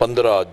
15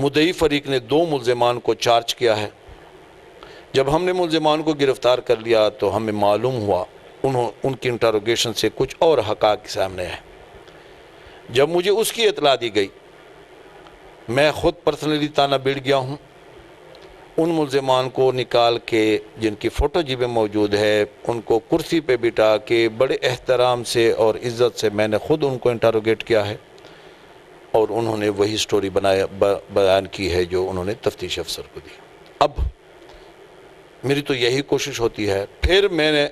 مدعی فریق نے 2 ملزمان کو چارج کیا ہے۔ جب ہم نے ملزمان کو گرفتار کر لیا تو ہمیں معلوم ہوا ان کی انٹروگیشن سے کچھ اور حقائق سامنے ہے۔ جب مجھے اس کی اطلاع دی گئی، میں خود پرسنلی تانا بیڑ گیا ہوں۔ ان ملزمان کو نکال کے، جن کی فوٹو جیبیں موجود ہے، ان کو کرسی پہ بٹھا کے بڑے احترام سے اور عزت سے میں نے خود ان کو انٹروگیٹ کیا ہے، اور انہوں نے وہی سٹوری بیان کی ہے جو انہوں نے تفتیش افسر کو دی۔ اب میری تو یہی کوشش ہوتی ہے، پھر میں نے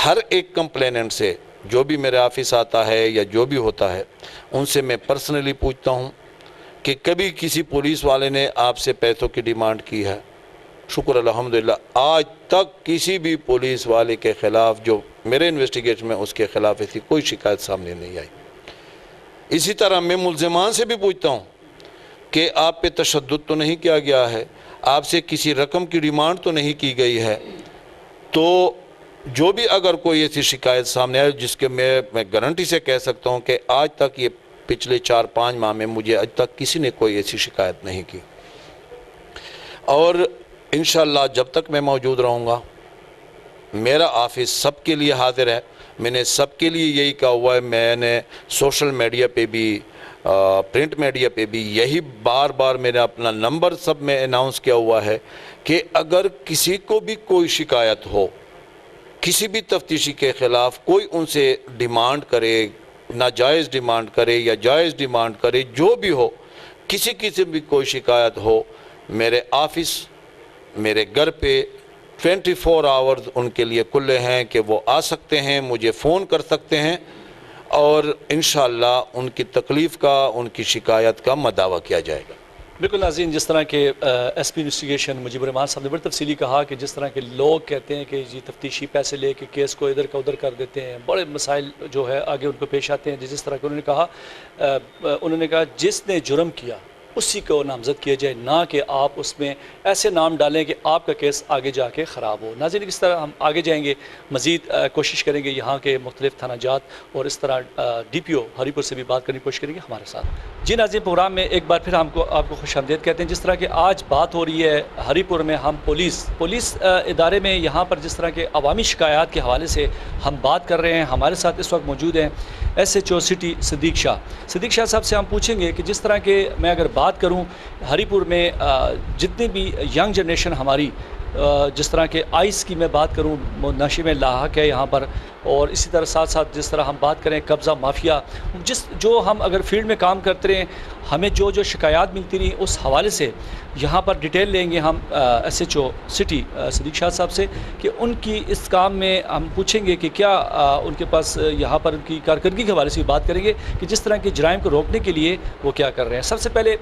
ہر ایک کمپلیننٹ سے، جو بھی میرے آفس آتا ہے یا جو بھی ہوتا ہے، ان سے میں پرسنلی پوچھتا ہوں کہ کبھی کسی پولیس والے نے آپ سے پیسوں کی ڈیمانڈ کی ہے؟ شکر الحمدللہ آج تک کسی بھی پولیس والے کے خلاف، جو میرے انویسٹیگیشن میں، اس کے خلاف ایسی کوئی شکایت سامنے نہیں آئی۔ اسی طرح میں ملزمان سے بھی پوچھتا ہوں کہ آپ پہ تشدد تو نہیں کیا گیا ہے، آپ سے کسی رقم کی ڈیمانڈ تو نہیں کی گئی ہے؟ تو جو بھی اگر کوئی ایسی شکایت سامنے آئے، جس کے میں گارنٹی سے کہہ سکتا ہوں کہ آج تک یہ پچھلے 4-5 ماہ میں مجھے آج تک کسی نے کوئی ایسی شکایت نہیں کی، اور انشاءاللہ جب تک میں موجود رہوں گا، میرا آفس سب کے لیے حاضر ہے۔ میں نے سب کے لیے یہی کہا ہوا ہے، میں نے سوشل میڈیا پہ بھی، پرنٹ میڈیا پہ بھی یہی بار بار میں نے اپنا نمبر سب میں اناؤنس کیا ہوا ہے کہ اگر کسی کو بھی کوئی شکایت ہو، کسی بھی تفتیشی کے خلاف کوئی ان سے ڈیمانڈ کرے، ناجائز ڈیمانڈ کرے یا جائز ڈیمانڈ کرے، جو بھی ہو، کسی بھی کوئی شکایت ہو، میرے آفس، میرے گھر پہ 24 آورز ان کے لیے کھلے ہیں کہ وہ آ سکتے ہیں، مجھے فون کر سکتے ہیں، اور انشاءاللہ ان کی تکلیف کا، ان کی شکایت کا مداوع کیا جائے گا۔ بالکل ناظرین، جس طرح کہ ایس پی انویسٹیگیشن مجیب الرحمان صاحب نے بڑی تفصیلی کہا کہ جس طرح کے لوگ کہتے ہیں کہ جی تفتیشی پیسے لے کے کیس کو ادھر کا ادھر کر دیتے ہیں، بڑے مسائل جو ہے آگے ان کو پیش آتے ہیں، جس طرح کہ انہوں نے کہا جس نے جرم کیا اسی کو نامزد کیا جائے، نہ کہ آپ اس میں ایسے نام ڈالیں کہ آپ کا کیس آگے جا کے خراب ہو۔ ناظرین، اس طرح ہم آگے جائیں گے، مزید کوشش کریں گے یہاں کے مختلف تھانہ جات اور اس طرح ڈی پی او ہری پور سے بھی بات کرنے کی کوشش کریں گے ہمارے ساتھ۔ جی ناظرین، پروگرام میں ایک بار پھر آپ کو خوش آمدید کہتے ہیں۔ جس طرح کہ آج بات ہو رہی ہے ہری پور میں، ہم پولیس ادارے میں یہاں پر جس طرح کے عوامی شکایات کے حوالے سے ہم بات کر رہے ہیں، ہمارے ساتھ اس وقت موجود ہیں SHO سٹی صدیق شاہ صاحب سے ہم پوچھیں گے کہ جس طرح کہ میں اگر بات کروں ہری پور میں جتنی بھی ینگ جنریشن ہماری، جس طرح کہ آئس کی میں بات کروں، نشے میں لاحق ہے یہاں پر، اور اسی طرح ساتھ جس طرح ہم بات کریں قبضہ مافیا، جو ہم اگر فیلڈ میں کام کرتے رہیں، ہمیں جو شکایات ملتی رہیں، اس حوالے سے یہاں پر ڈیٹیل لیں گے ہم SHO سٹی صدیق شاہ صاحب سے کہ ان کی اس کام میں ہم پوچھیں گے کہ کیا ان کے پاس یہاں پر ان کی کارکردگی کے حوالے سے بات کریں گے کہ جس طرح کے جرائم کو روکنے کے لیے وہ کیا کر رہے ہیں۔ سب سے پہلے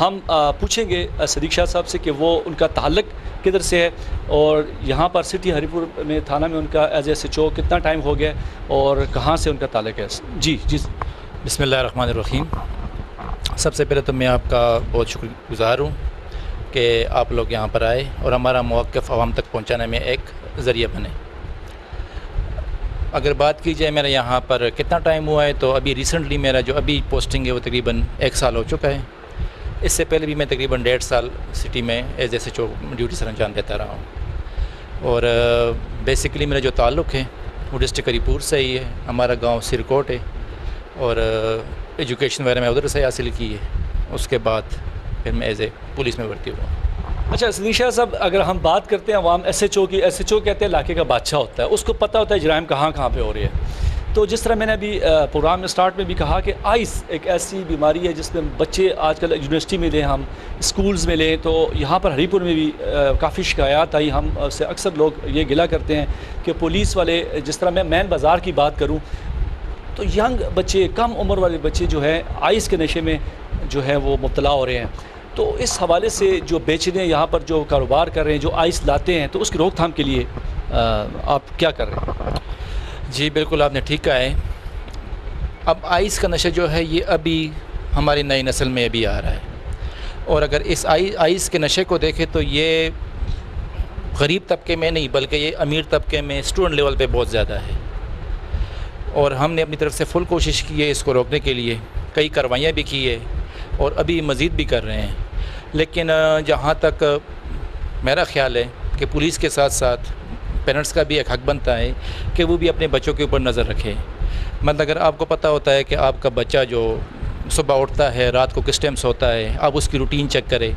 ہم پوچھیں گے صدیق شاہ صاحب سے کہ وہ ان کا تعلق کدھر سے ہے، اور یہاں پر سٹی ہری پور میں تھانہ میں ان کا ایز SHO کتنا ٹائم ہو گیا اور کہاں سے ان کا تعلق ہے۔ جی بسم اللہ الرحمن الرحیم۔ سب سے پہلے تو میں آپ کا بہت شکر گزار ہوں کہ آپ لوگ یہاں پر آئے اور ہمارا موقف عوام تک پہنچانے میں ایک ذریعہ بنے۔ اگر بات کی جائے میرا یہاں پر کتنا ٹائم ہوا ہے، تو ابھی ریسنٹلی میرا جو ابھی پوسٹنگ ہے وہ تقریباً 1 سال ہو چکا ہے۔ اس سے پہلے بھی میں تقریباً 1.5 سال سٹی میں ایز SHO ڈیوٹی سر انجام دیتا رہا ہوں، اور بیسیکلی میرا جو تعلق ہے وہ ڈسٹرکٹ ہری پور سے ہی ہے۔ ہمارا گاؤں سرکوٹ ہے، اور ایجوکیشن وغیرہ میں ادھر سے حاصل کی ہے۔ اس کے بعد پھر میں ایز اے پولیس میں بھرتی ہوا۔ اچھا صدیق شاہ صاحب، اگر ہم بات کرتے ہیں عوام SHO کی، SHO کہتے ہیں علاقے کا بادشاہ ہوتا ہے، اس کو پتہ ہوتا ہے جرائم کہاں پہ ہو رہی ہے۔ تو جس طرح میں نے ابھی پروگرام میں سٹارٹ میں بھی کہا کہ آئس ایک ایسی بیماری ہے جس میں بچے آج کل یونیورسٹی میں لیں، ہم اسکولز میں لیں، تو یہاں پر ہری پور میں بھی کافی شکایات آئی۔ ہم سے اکثر لوگ یہ گلہ کرتے ہیں کہ پولیس والے، جس طرح میں مین بازار کی بات کروں تو ینگ بچے، کم عمر والے بچے جو ہے آئس کے نشے میں جو ہے وہ مبتلا ہو رہے ہیں۔ تو اس حوالے سے جو بیچنے یہاں پر جو کاروبار کر رہے ہیں، جو آئس لاتے ہیں، تو اس کی روک تھام کے لیے آپ کیا کر رہے ہیں؟ جی بالکل، آپ نے ٹھیک کہا ہے۔ اب آئس کا نشہ جو ہے یہ ابھی ہماری نئی نسل میں ابھی آ رہا ہے، اور اگر اس آئس کے نشے کو دیکھیں تو یہ غریب طبقے میں نہیں بلکہ یہ امیر طبقے میں اسٹوڈنٹ لیول پہ بہت زیادہ ہے، اور ہم نے اپنی طرف سے فل کوشش کی ہے اس کو روکنے کے لیے، کئی کاروائیاں بھی کی ہے اور ابھی مزید بھی کر رہے ہیں۔ لیکن جہاں تک میرا خیال ہے کہ پولیس کے ساتھ ساتھ پیرنٹس کا بھی ایک حق بنتا ہے کہ وہ بھی اپنے بچوں کے اوپر نظر رکھے. مطلب اگر آپ کو پتہ ہوتا ہے کہ آپ کا بچہ جو صبح اٹھتا ہے رات کو کس ٹائم سوتا ہے, آپ اس کی روٹین چیک کریں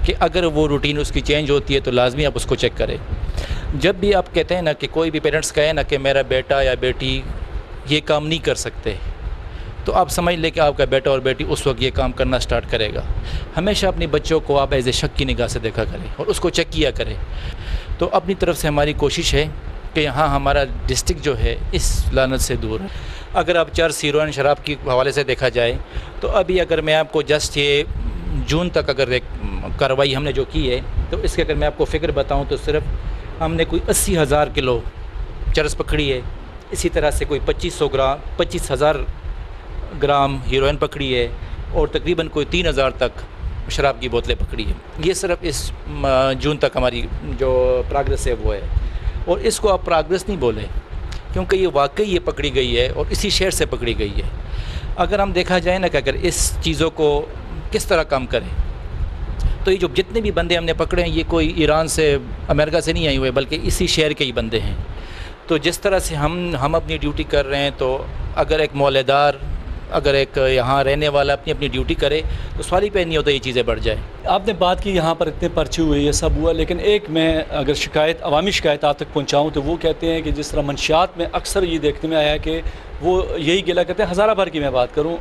کہ اگر وہ روٹین اس کی چینج ہوتی ہے تو لازمی آپ اس کو چیک کریں. جب بھی آپ کہتے ہیں نا کہ کوئی بھی پیرنٹس کہے نا کہ میرا بیٹا یا بیٹی یہ کام نہیں کر سکتے, تو آپ سمجھ لیں کہ آپ کا بیٹا اور بیٹی اس وقت یہ کام کرنا سٹارٹ کرے گا. ہمیشہ اپنے بچوں کو آپ ایز اے شک کی نگاہ سے دیکھا کریں اور اس کو چیک کیا کریں. تو اپنی طرف سے ہماری کوشش ہے کہ یہاں ہمارا ڈسٹرکٹ جو ہے اس لعنت سے دور ہے. اگر آپ چرس, ہیروئن, شراب کے حوالے سے دیکھا جائے تو ابھی اگر میں آپ کو جسٹ یہ جون تک اگر ایک کارروائی ہم نے جو کی ہے تو اس کے اگر میں آپ کو فگر بتاؤں تو صرف ہم نے کوئی 80,000 کلو چرس پکڑی ہے. اسی طرح سے کوئی 25,000 گرام ہیروئن پکڑی ہے اور تقریباً کوئی 3,000 تک شراب کی بوتلیں پکڑی ہیں. یہ صرف اس جون تک ہماری جو پروگرس ہے وہ ہے. اور اس کو آپ پروگرس نہیں بولیں کیونکہ یہ واقعی یہ پکڑی گئی ہے اور اسی شہر سے پکڑی گئی ہے. اگر ہم دیکھا جائے نا کہ اگر اس چیزوں کو کس طرح کم کریں تو یہ جو جتنے بھی بندے ہم نے پکڑے ہیں یہ کوئی ایران سے, امریکہ سے نہیں آئے ہوئے بلکہ اسی شہر کے ہی بندے ہیں. تو جس طرح سے ہم اپنی ڈیوٹی کر رہے ہیں تو اگر ایک مولدار, اگر ایک یہاں رہنے والا اپنی ڈیوٹی کرے تو سوال ہی پہ نہیں ہوتا یہ چیزیں بڑھ جائیں. آپ نے بات کی یہاں پر اتنے پرچے ہوئے, یہ سب ہوا, لیکن ایک میں اگر عوامی شکایت آپ تک پہنچاؤں تو وہ کہتے ہیں کہ جس طرح منشیات میں اکثر یہ دیکھنے میں آیا ہے کہ وہ یہی گلا کرتے ہیں. ہزارہ بھر کی میں بات کروں,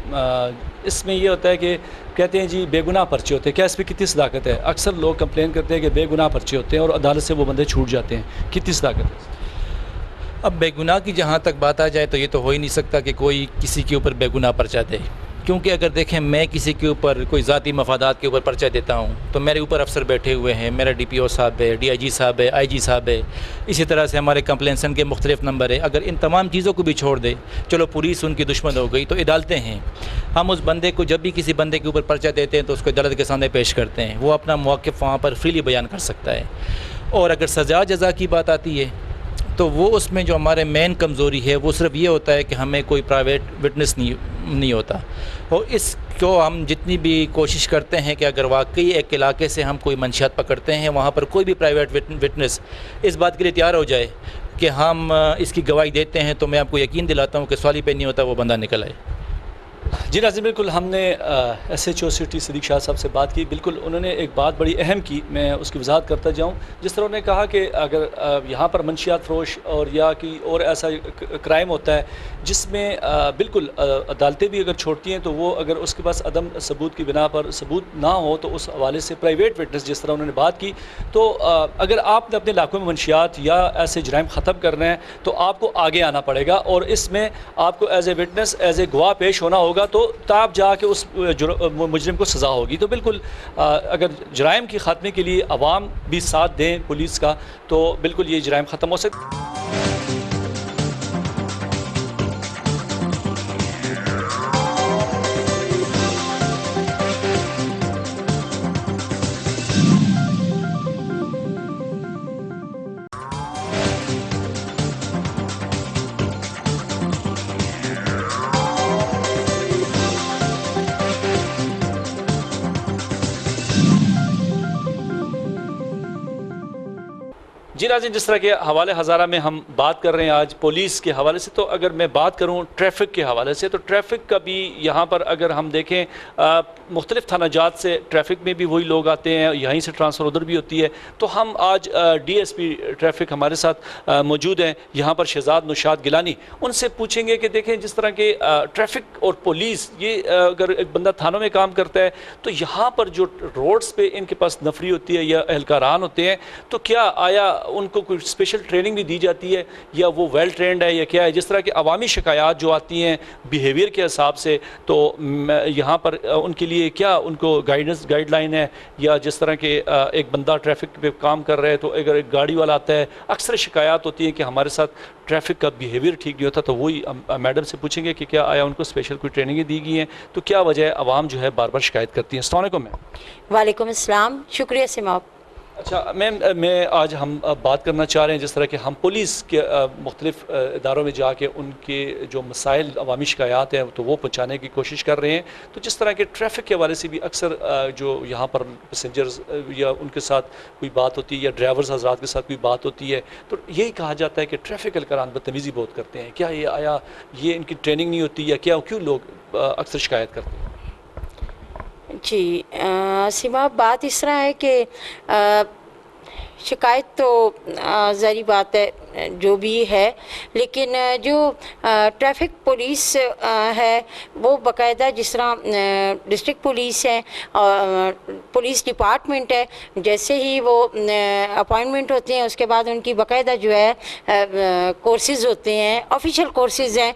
اس میں یہ ہوتا ہے کہ کہتے ہیں جی بے گناہ پرچے ہوتے ہیں. کیا اس پہ کتنی صداقت ہے؟ اکثر لوگ کمپلین کرتے ہیں کہ بے گناہ پرچے ہوتے ہیں اور عدالت سے وہ بندے چھوٹ جاتے ہیں. کتنی صداقت ہے؟ اب بے گناہ کی جہاں تک بات آ جائے تو یہ تو ہو ہی نہیں سکتا کہ کوئی کسی کے اوپر بے گناہ پرچہ دے, کیونکہ اگر دیکھیں میں کسی کے اوپر کوئی ذاتی مفادات کے اوپر پرچہ دیتا ہوں تو میرے اوپر افسر بیٹھے ہوئے ہیں, میرا DPO صاحب ہے, DIG صاحب ہے, IG صاحب ہے, اسی طرح سے ہمارے کمپلینسن کے مختلف نمبر ہے. اگر ان تمام چیزوں کو بھی چھوڑ دے, چلو پولیس ان کی دشمن ہو گئی, تو عدالتیں ہیں. ہم اس بندے کو جب بھی کسی بندے کے اوپر پرچہ دیتے ہیں تو اس کو عدالت کے سامنے پیش کرتے ہیں, وہ اپنا موقف وہاں پر فریلی بیان کر سکتا ہے. اور اگر سزا جزا کی بات آتی ہے تو وہ اس میں جو ہمارے مین کمزوری ہے وہ صرف یہ ہوتا ہے کہ ہمیں کوئی پرائیویٹ وٹنس نہیں ہوتا. اور اس کو ہم جتنی بھی کوشش کرتے ہیں کہ اگر واقعی ایک علاقے سے ہم کوئی منشیات پکڑتے ہیں وہاں پر کوئی بھی پرائیویٹ وٹنس اس بات کے لیے تیار ہو جائے کہ ہم اس کی گواہی دیتے ہیں تو میں آپ کو یقین دلاتا ہوں کہ سوالی پہ نہیں ہوتا وہ بندہ نکل آئے. جی ناظرین, بالکل ہم نے SHO سٹی صدیق شاہ صاحب سے بات کی. بالکل انہوں نے ایک بات بڑی اہم کی, میں اس کی وضاحت کرتا جاؤں. جس طرح انہوں نے کہا کہ اگر یہاں پر منشیات فروش اور یا کی اور ایسا کرائم ہوتا ہے جس میں بالکل عدالتیں بھی اگر چھوڑتی ہیں تو وہ اگر اس کے پاس عدم ثبوت کی بنا پر ثبوت نہ ہو تو اس حوالے سے پرائیویٹ وٹنس جس طرح انہوں نے بات کی, تو اگر آپ نے اپنے علاقوں میں منشیات یا ایسے جرائم ختم کرنے ہیں تو آپ کو آگے آنا پڑے گا اور اس میں آپ کو as a witness, as a گواہ پیش ہونا ہوگا تو تاب جا کے اس مجرم کو سزا ہوگی. تو بالکل اگر جرائم کی خاتمے کے لیے عوام بھی ساتھ دیں پولیس کا تو بالکل یہ جرائم ختم ہو سکتے. جی ناظرین, جس طرح کے حوالے ہزارہ میں ہم بات کر رہے ہیں آج پولیس کے حوالے سے, تو اگر میں بات کروں ٹریفک کے حوالے سے تو ٹریفک کا بھی یہاں پر اگر ہم دیکھیں مختلف تھانہ جات سے ٹریفک میں بھی وہی لوگ آتے ہیں, یہیں سے ٹرانسفر ادھر بھی ہوتی ہے. تو ہم آج DSP ٹریفک ہمارے ساتھ موجود ہیں یہاں پر, شہزاد نشاد گیلانی. ان سے پوچھیں گے کہ دیکھیں جس طرح کے ٹریفک اور پولیس, یہ اگر ایک بندہ تھانوں میں کام کرتا ہے تو یہاں پر جو روڈز پہ ان کے پاس نفری ہوتی ہے یا اہلکاران ہوتے ہیں, تو کیا آیا ان کو کوئی اسپیشل ٹریننگ بھی دی جاتی ہے یا وہ ویل ٹرینڈ ہے یا کیا ہے؟ جس طرح کی عوامی شکایات جو آتی ہیں بیہیویئر کے حساب سے, تو یہاں پر ان کے لیے کیا ان کو گائیڈ لائن ہے, یا جس طرح کے ایک بندہ ٹریفک پہ کام کر رہا ہے تو اگر ایک گاڑی والا آتا ہے, اکثر شکایات ہوتی ہیں کہ ہمارے ساتھ ٹریفک کا بیہیویئر ٹھیک نہیں ہوتا, تو وہی میڈم سے پوچھیں گے کہ کیا آیا ان کو اسپیشل کوئی ٹریننگیں دی گئی ہیں, تو کیا وجہ ہے عوام جو ہے بار بار شکایت کرتی ہیں. السلام علیکم. وعلیکم السلام, شکریہ سماپ. اچھا میم، میں آج ہم بات کرنا چاہ رہے ہیں جس طرح کہ ہم پولیس کے مختلف اداروں میں جا کے ان کے جو مسائل عوامی شکایات ہیں تو وہ پہنچانے کی کوشش کر رہے ہیں. تو جس طرح کہ ٹریفک کے حوالے سے بھی اکثر جو یہاں پر پیسنجرز یا ان کے ساتھ کوئی بات ہوتی ہے یا ڈرائیورز حضرات کے ساتھ کوئی بات ہوتی ہے تو یہی کہا جاتا ہے کہ ٹریفک اہلکاران بدتمیزی بہت کرتے ہیں. کیا یہ آیا یہ ان کی ٹریننگ نہیں ہوتی یا کیوں لوگ اکثر شکایت کرتے ہیں؟ جی سیما، بات اس طرح ہے کہ شکایت تو ظاہری بات ہے جو بھی ہے، لیکن جو ٹریفک پولیس ہے وہ باقاعدہ جس طرح ڈسٹرکٹ پولیس ہے اور پولیس ڈپارٹمنٹ ہے، جیسے ہی وہ اپائنٹمنٹ ہوتے ہیں اس کے بعد ان کی باقاعدہ جو ہے کورسز ہوتے ہیں، آفیشیل کورسز ہیں.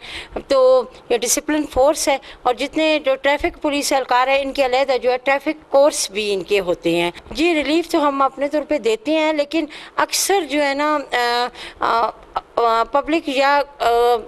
تو یہ ڈسپلن فورس ہے اور جتنے جو ٹریفک پولیس اہلکار ہے ان کے علیحدہ جو ہے ٹریفک کورس بھی ان کے ہوتے ہیں. جی ریلیف تو ہم اپنے طور پہ دیتے ہیں، لیکن اکثر جو ہے نا پبلک یا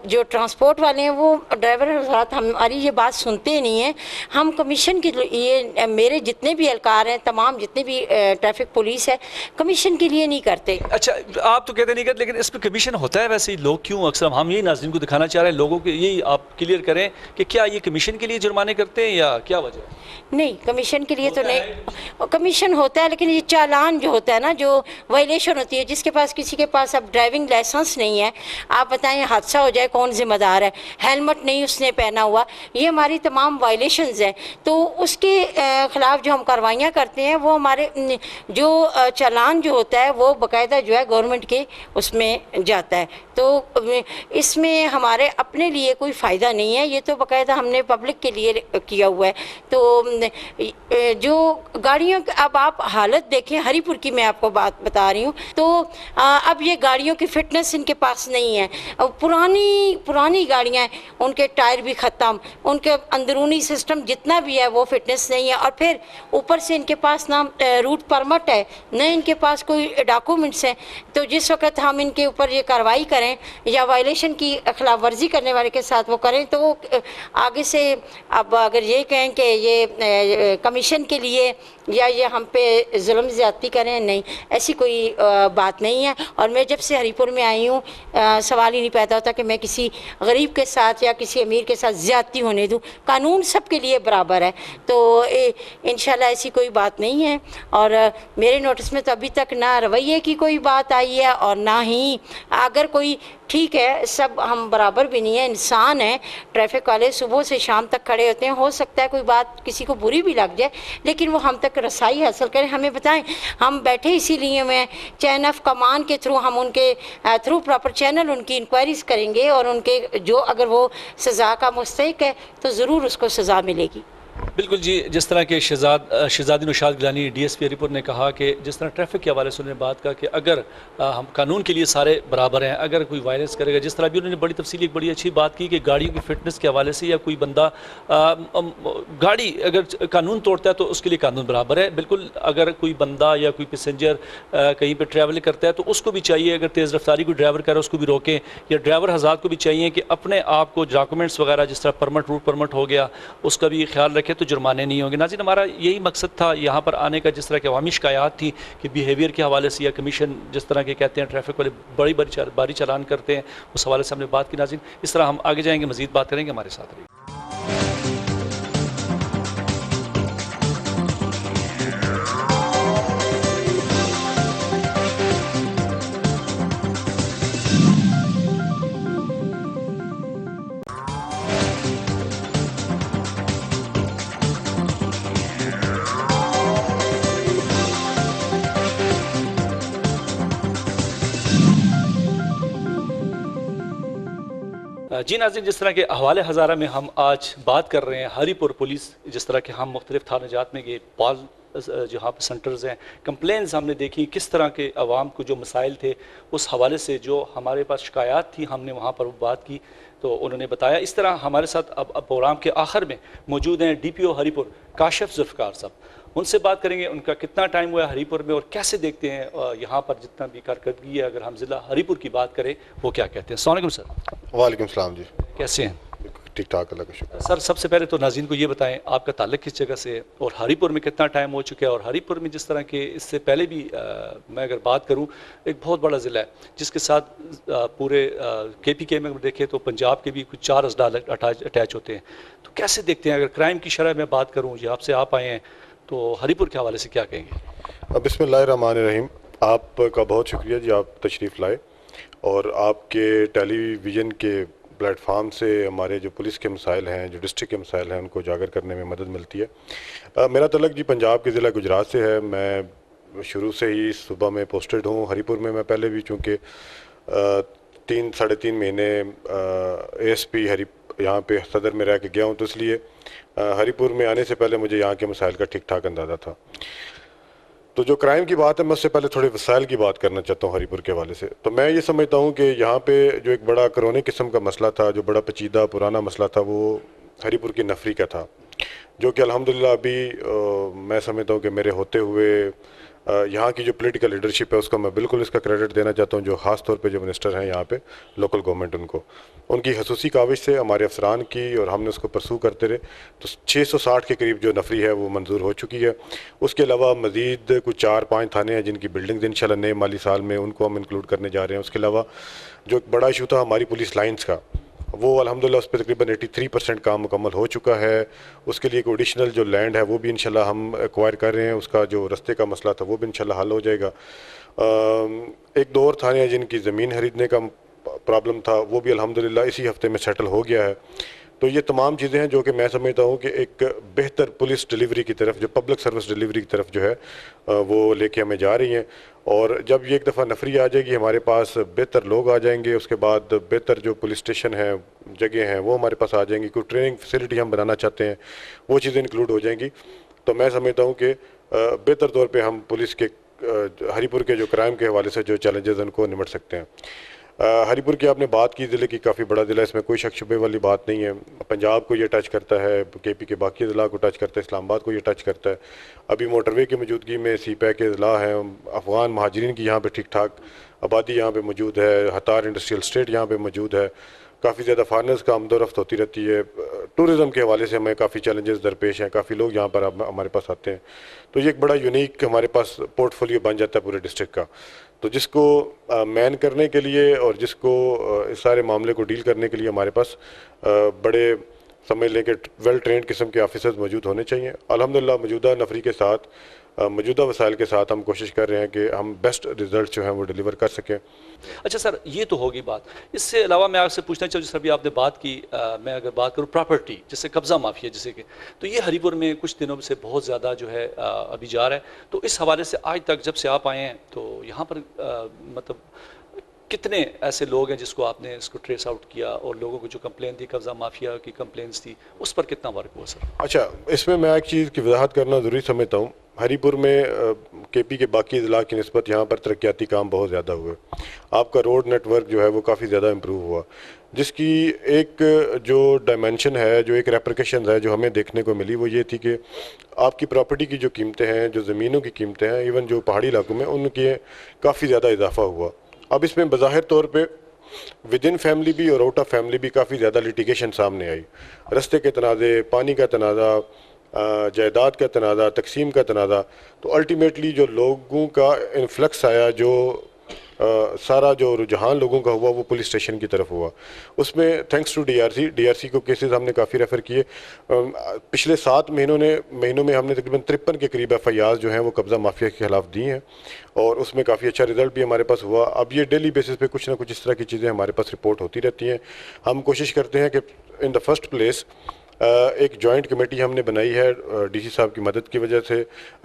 جو ٹرانسپورٹ والے ہیں وہ ڈرائیور حضرات ہماری یہ بات سنتے نہیں ہیں. ہم کمیشن کے لیے میرے جتنے بھی اہلکار ہیں، تمام جتنے بھی ٹریفک پولیس ہے، کمیشن کے لیے نہیں کرتے. اچھا آپ تو کہتے نہیں کرتے، لیکن اس پہ کمیشن ہوتا ہے ویسے ہی لوگ کیوں اکثر ہم یہی ناظرین کو دکھانا چاہ رہے ہیں، لوگوں کے یہی آپ کلیئر کریں کہ کیا یہ کمیشن کے لیے جرمانے کرتے ہیں یا کیا وجہ ہے؟ نہیں، کمیشن کے لیے تو نہیں، کمیشن ہوتا ہے لیکن یہ چالان جو ہوتا ہے نا، جو وائلیشن ہوتی ہے، جس کے پاس کسی کے پاس اب ڈرائیونگ لائسنس نہیں ہے، آپ بتائیں حادثہ ہو جائے کون ذمہ دار ہے؟ ہیلمٹ نہیں اس نے پہنا ہوا، یہ ہماری تمام وائلیشنز ہیں. تو اس کے خلاف جو ہم کاروائیاں کرتے ہیں وہ ہمارے جو چالان جو ہوتا ہے وہ باقاعدہ جو ہے گورنمنٹ کے اس میں جاتا ہے. تو اس میں ہمارے اپنے لیے کوئی فائدہ نہیں ہے، یہ تو باقاعدہ ہم نے پبلک کے لیے کیا ہوا ہے. تو جو گاڑیوں اب آپ حالت دیکھیں، ہری پور کی میں آپ کو بات بتا رہی ہوں، تو اب یہ گاڑیوں کی فٹنس ان کے پاس نہیں ہے. پرانی گاڑیاں ہیں، ان کے ٹائر بھی ختم، ان کے اندرونی سسٹم جتنا بھی ہے وہ فٹنس نہیں ہے. اور پھر اوپر سے ان کے پاس نہ روٹ پرمٹ ہے، نہ ان کے پاس کوئی ڈاکومنٹس ہیں. تو جس وقت ہم ان کے اوپر یہ کارروائی کریں یا وائلیشن کی خلاف ورزی کرنے والے کے ساتھ وہ کریں تو وہ آگے سے اب اگر یہ کہیں کہ یہ کمیشن کے لیے یا یہ ہم پہ ظلم زیادتی کریں، نہیں، ایسی کوئی بات نہیں ہے. اور میں جب سے ہری پور میں آئی ہوں سوال ہی نہیں پیدا ہوتا کہ میں کسی غریب کے ساتھ یا کسی امیر کے ساتھ زیادتی ہونے دوں. قانون سب کے لیے برابر ہے، تو انشاءاللہ ایسی کوئی بات نہیں ہے. اور میرے نوٹس میں تو ابھی تک نہ رویے کی کوئی بات آئی ہے اور نہ ہی اگر کوئی، ٹھیک ہے سب ہم برابر بھی نہیں ہیں، انسان ہیں، ٹریفک والے صبح سے شام تک کھڑے ہوتے ہیں، ہو سکتا ہے کوئی بات کسی کو بری بھی لگ جائے لیکن وہ ہم تک رسائی حاصل کریں، ہمیں بتائیں. ہم بیٹھے اسی لیے میں چین آف کمان کے تھرو ہم ان کے تھرو پراپر چینل ان کی انکوائریز کریں گے اور ان کے جو اگر وہ سزا کا مستحق ہے تو ضرور اس کو سزا ملے گی. بالکل جی، جس طرح کہ Shehzadi Naushad Gilani D S P Haripur نے کہا کہ جس طرح ٹریفک کے حوالے سے انہوں نے بات کہا کہ اگر ہم قانون کے لیے سارے برابر ہیں، اگر کوئی وائلنس کرے گا، جس طرح بھی انہوں نے بڑی تفصیلی ایک بڑی اچھی بات کی کہ گاڑیوں کی فٹنس کے حوالے سے یا کوئی بندہ گاڑی اگر قانون توڑتا ہے تو اس کے لیے قانون برابر ہے. بالکل اگر کوئی بندہ یا کوئی پیسنجر کہیں پہ ٹریول کرتا ہے تو اس کو بھی چاہیے اگر تیز رفتاری کوئی ڈرائیور کر رہا ہے اس کو بھی روکیں، یا ڈرائیور حضرات کو بھی چاہیے کہ اپنے آپ کو ڈاکومنٹس وغیرہ جس طرح پرمٹ روٹ پرمٹ ہو گیا اس کا بھی خیال رکھے تو جرمانے نہیں ہوں گے. ناظرین، ہمارا یہی مقصد تھا یہاں پر آنے کا، جس طرح کہ عوامی شکایات تھی کہ بیہیویئر کے حوالے سے یا کمیشن جس طرح کے کہتے ہیں ٹریفک والے بڑی چالان کرتے ہیں، اس حوالے سے ہم نے بات کی. ناظرین، اس طرح ہم آگے جائیں گے، مزید بات کریں گے، ہمارے ساتھ رہیے. جی ناظرین، جس طرح کہ حوالے ہزارہ میں ہم آج بات کر رہے ہیں ہری پور پولیس، جس طرح کہ ہم مختلف تھانہ جات میں گئے، پال جہاں پہ سنٹرز ہیں، کمپلینز ہم نے دیکھی کس طرح کے عوام کو جو مسائل تھے اس حوالے سے جو ہمارے پاس شکایات تھی ہم نے وہاں پر بات کی تو انہوں نے بتایا. اس طرح ہمارے ساتھ اب پروگرام کے آخر میں موجود ہیں ڈی پی او ہری پور کاشف ذوالفقار صاحب. ان سے بات کریں گے ان کا کتنا ٹائم ہوا ہے ہری پور میں اور کیسے دیکھتے ہیں یہاں پر جتنا بھی کارکردگی ہے. اگر ہم ضلع ہری پور کی بات کریں وہ کیا کہتے ہیں. السلام علیکم سر. وعلیکم السلام جی. کیسے ہیں؟ ٹھیک ٹھاک اللہ کا شکر. سر سب سے پہلے تو ناظرین کو یہ بتائیں آپ کا تعلق کس جگہ سے ہے اور ہری پور میں کتنا ٹائم ہو چکا ہے, اور ہری پور میں جس طرح کے اس سے پہلے بھی میں اگر بات کروں ایک بہت بڑا ضلع ہے جس کے ساتھ پورے کے پی کے میں دیکھیں تو پنجاب کے بھی کچھ 4 اضلاع اٹیچ ہوتے ہیں, تو کیسے دیکھتے ہیں اگر کرائم کی شرح میں بات کروں یہ آپ سے آپ آئے ہیں تو ہری پور کے حوالے سے کیا کہیں گے؟ بسم اللہ الرحمن الرحیم. آپ کا بہت شکریہ جی, آپ تشریف لائے اور آپ کے ٹیلی ویژن کے پلیٹ فارم سے ہمارے جو پولیس کے مسائل ہیں, جو ڈسٹرکٹ کے مسائل ہیں, ان کو اجاگر کرنے میں مدد ملتی ہے. میرا تعلق جی پنجاب کے ضلع گجرات سے ہے. میں شروع سے ہی صوبہ میں پوسٹڈ ہوں. ہری پور میں پہلے بھی چونکہ 3-3.5 مہینے اے ایس پی یہاں پہ صدر میں رہ کے گیا ہوں, تو اس لیے ہری پور میں آنے سے پہلے مجھے یہاں کے مسائل کا ٹھیک ٹھاک اندازہ تھا. تو جو کرائم کی بات ہے میں اس سے پہلے تھوڑے وسائل کی بات کرنا چاہتا ہوں ہری پور کے حوالے سے. تو میں یہ سمجھتا ہوں کہ یہاں پہ جو ایک بڑا کرونی قسم کا مسئلہ تھا, جو بڑا پیچیدہ پرانا مسئلہ تھا, وہ ہری پور کی نفری کا تھا, جو کہ الحمدللہ ابھی میں سمجھتا ہوں کہ میرے ہوتے ہوئے یہاں کی جو پولیٹیکل لیڈرشپ ہے اس کو میں بالکل اس کا کریڈٹ دینا چاہتا ہوں, جو خاص طور پہ جو منسٹر ہیں یہاں پہ لوکل گورنمنٹ, ان کی خصوصی کاوش سے ہمارے افسران کی, اور ہم نے اس کو پرسو کرتے رہے تو 660 کے قریب جو نفری ہے وہ منظور ہو چکی ہے. اس کے علاوہ مزید کچھ 4-5 تھانے ہیں جن کی بلڈنگز انشاءاللہ نئے مالی سال میں ان کو ہم انکلوڈ کرنے جا رہے ہیں. اس کے علاوہ جو ایک بڑا ایشو تھا ہماری پولیس لائنز کا, وہ الحمدللہ اس پہ تقریباً 83% کام مکمل ہو چکا ہے. اس کے لیے ایک ایڈیشنل جو لینڈ ہے وہ بھی انشاءاللہ ہم ایکوائر کر رہے ہیں. اس کا جو رستے کا مسئلہ تھا وہ بھی انشاءاللہ حل ہو جائے گا. 1-2 اور تھانے ہیں جن کی زمین خریدنے کا پرابلم تھا, وہ بھی الحمدللہ اسی ہفتے میں سیٹل ہو گیا ہے. تو یہ تمام چیزیں ہیں جو کہ میں سمجھتا ہوں کہ ایک بہتر پولیس ڈیلیوری کی طرف, جو پبلک سروس ڈیلیوری کی طرف جو ہے وہ لے کے ہمیں جا رہی ہیں. اور جب یہ ایک دفعہ نفری آ جائے گی, ہمارے پاس بہتر لوگ آ جائیں گے, اس کے بعد بہتر جو پولیس اسٹیشن ہیں, جگہ ہیں, وہ ہمارے پاس آ جائیں گی. کوئی ٹریننگ فیسلٹی ہم بنانا چاہتے ہیں وہ چیزیں انکلوڈ ہو جائیں گی. تو میں سمجھتا ہوں کہ بہتر طور پہ ہم پولیس کے ہری پور کے جو کرائم کے حوالے سے جو چیلنجز ہیں ان کو نمٹ سکتے ہیں. ہری پور کی آپ نے بات کی, ضلع کی کافی بڑا ضلع ہے, اس میں کوئی شک شبے والی بات نہیں ہے. پنجاب کو یہ ٹچ کرتا ہے, کے پی کے باقی اضلاع کو ٹچ کرتا ہے, اسلام آباد کو یہ ٹچ کرتا ہے. ابھی موٹر وے کی موجودگی میں سی پیک کے اضلاع ہیں, افغان مہاجرین کی یہاں پہ ٹھیک ٹھاک آبادی یہاں پہ موجود ہے, ہتار انڈسٹریل اسٹیٹ یہاں پہ موجود ہے, کافی زیادہ فارنرز کا آمد و رفت ہوتی رہتی ہے. ٹورزم کے حوالے سے ہمیں کافی چیلنجز درپیش ہیں, کافی لوگ یہاں پر ہمارے پاس آتے ہیں. تو یہ ایک بڑا یونیک ہمارے پاس پورٹ فولیو بن جاتا ہے پورے ڈسٹرکٹ کا. تو جس کو مین کرنے کے لیے اور جس کو اس سارے معاملے کو ڈیل کرنے کے لیے ہمارے پاس بڑے سمجھ لیں کہ ویل ٹرینڈ قسم کے آفیسرز موجود ہونے چاہیے. الحمدللہ موجودہ نفری کے ساتھ, موجودہ وسائل کے ساتھ ہم کوشش کر رہے ہیں کہ ہم بیسٹ رزلٹ جو ہیں وہ ڈیلیور کر سکیں. اچھا سر, یہ تو ہوگی بات. اس سے علاوہ میں آپ سے پوچھنا چاہوں, جس ابھی آپ نے بات کی, میں اگر بات کروں پراپرٹی جیسے قبضہ مافیا جسے کہ, تو یہ ہری پور میں کچھ دنوں سے بہت زیادہ جو ہے ابھی جا رہا ہے. تو اس حوالے سے آج تک جب سے آپ آئے ہیں تو یہاں پر مطلب کتنے ایسے لوگ ہیں جس کو آپ نے اس کو ٹریس آؤٹ کیا, اور لوگوں کو جو کمپلین تھی قبضہ مافیا کی کمپلینس تھی اس پر کتنا ورک ہوا سر؟ اچھا, اس میں ایک چیز کی وضاحت کرنا ضروری سمجھتا ہوں. ہری پور میں کے پی کے باقی اضلاع کی نسبت یہاں پر ترقیاتی کام بہت زیادہ ہوئے. آپ کا روڈ نیٹ ورک جو ہے وہ کافی زیادہ امپروو ہوا, جس کی ایک جو ڈائمینشن ہے, جو ایک ریپریکیشنز ہے جو ہمیں دیکھنے کو ملی, وہ یہ تھی کہ آپ کی پراپرٹی کی جو قیمتیں ہیں, جو زمینوں کی قیمتیں ہیں, ایون جو پہاڑی علاقوں میں, ان کے کافی زیادہ اضافہ ہوا. اب اس میں بظاہر طور پہ ود ان فیملی بھی اور آؤٹ آف فیملی بھی کافی زیادہ لیٹیگیشن سامنے آئی. رستے کے تنازع, پانی کا تنازع, جائیداد کا تنازع, تقسیم کا تنازع. تو الٹیمیٹلی جو لوگوں کا انفلکس آیا, جو سارا جو رجحان لوگوں کا ہوا وہ پولیس اسٹیشن کی طرف ہوا. اس میں thanks to D R C کو کیسز ہم نے کافی ریفر کیے. پچھلے 7 مہینوں میں ہم نے تقریباً 53 کے قریب ایف آئی آر جو ہیں وہ قبضہ مافیا کے خلاف دی ہیں, اور اس میں کافی اچھا رزلٹ بھی ہمارے پاس ہوا. اب یہ ڈیلی بیسس پہ کچھ نہ کچھ اس طرح کی چیزیں ہمارے پاس رپورٹ ہوتی رہتی ہیں. ہم کوشش کرتے ہیں کہ ان دا فرسٹ پلیس ایک جوائنٹ کمیٹی ہم نے بنائی ہے ڈی سی صاحب کی مدد کی وجہ سے,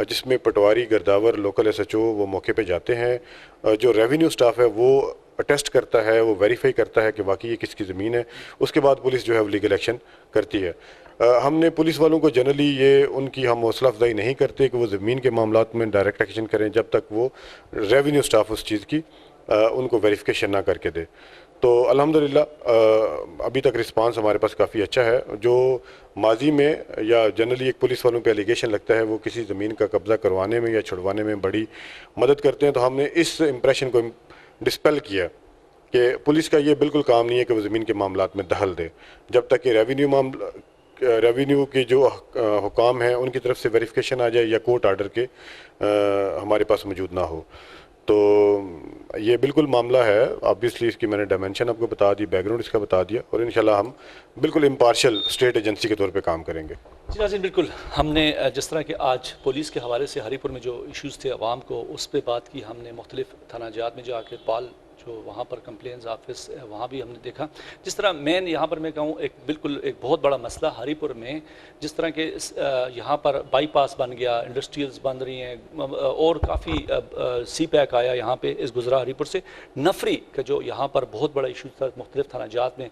جس میں پٹواری, گرداور, لوکل ایس ایچ او وہ موقع پہ جاتے ہیں. جو ریونیو سٹاف ہے وہ ٹیسٹ کرتا ہے, وہ ویریفائی کرتا ہے کہ واقعی یہ کس کی زمین ہے. اس کے بعد پولیس جو ہے وہ لیگل ایکشن کرتی ہے. ہم نے پولیس والوں کو جنرلی یہ ان کی ہم حوصلہ افزائی نہیں کرتے کہ وہ زمین کے معاملات میں ڈائریکٹ ایکشن کریں جب تک وہ ریونیو سٹاف اس چیز کی ان کو ویریفیکیشن نہ کر کے دے. تو الحمدللہ ابھی تک رسپانس ہمارے پاس کافی اچھا ہے. جو ماضی میں یا جنرلی ایک پولیس والوں پہ الیگیشن لگتا ہے وہ کسی زمین کا قبضہ کروانے میں یا چھڑوانے میں بڑی مدد کرتے ہیں, تو ہم نے اس امپریشن کو ڈسپیل کیا کہ پولیس کا یہ بالکل کام نہیں ہے کہ وہ زمین کے معاملات میں دخل دے، جب تک کہ ریونیو کے جو حکام ہیں ان کی طرف سے ویریفیکیشن آ جائے یا کورٹ آرڈر کے ہمارے پاس موجود نہ ہو۔ تو یہ بالکل معاملہ ہے، آبویسلی اس کی میں نے ڈائمینشن آپ کو بتا دی، بیک گراؤنڈ اس کا بتا دیا، اور انشاءاللہ ہم بالکل امپارشل اسٹیٹ ایجنسی کے طور پہ کام کریں گے۔ جی ناظرین، بالکل ہم نے جس طرح کہ آج پولیس کے حوالے سے ہری پور میں جو ایشوز تھے عوام کو، اس پہ بات کی ہم نے، مختلف تھانہ جات میں جا کے پال جو وہاں پر کمپلینز آفس وہاں بھی ہم نے دیکھا، جس طرح مین یہاں پر میں کہوں ایک بہت بڑا مسئلہ ہری پور میں، جس طرح کہ یہاں پر بائی پاس بن گیا، انڈسٹریلز بن رہی ہیں، اور کافی سی پیک آیا یہاں پہ اس گزرا ہری پور سے، نفری کا جو یہاں پر بہت بڑا ایشو تھا، مختلف تھانہ جات میں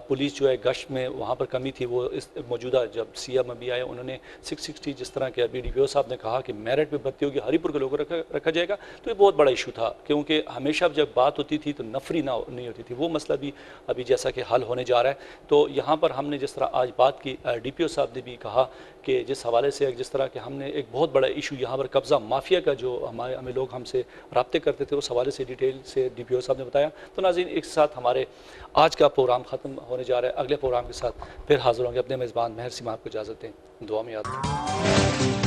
پولیس جو ہے گشت میں وہاں پر کمی تھی، وہ اس موجودہ جب سی ایم ابھی آئے انہوں نے 660 جس طرح کہ ابھی ڈی پی او صاحب نے کہا کہ میرٹ پہ بھرتی ہوگی، ہری پور کے لوگوں کو رکھا جائے گا، تو یہ بہت بڑا ایشو تھا، کیونکہ ہمیشہ جب بات ہوتی تھی تو نفری نہیں ہوتی تھی، وہ مسئلہ بھی ابھی جیسا کہ حل ہونے جا رہا ہے۔ تو یہاں پر ہم نے جس طرح آج بات کی، ڈی پی او صاحب نے بھی کہا کہ جس حوالے سے جس طرح کہ ہم نے ایک بہت بڑا ایشو یہاں پر قبضہ مافیا کا جو ہمیں لوگ ہم سے رابطے کرتے تھے، اس حوالے سے ڈیٹیل سے ڈی پی او صاحب نے بتایا۔ تو ناظرین، ایک ساتھ ہمارے آج کا پروگرام ختم ہونے جا رہا ہے، اگلے پروگرام کے ساتھ پھر حاضر ہوں گے، اپنے میزبان مہر سیما آپ کو اجازت دیں، دعا میں یاد رکھیں۔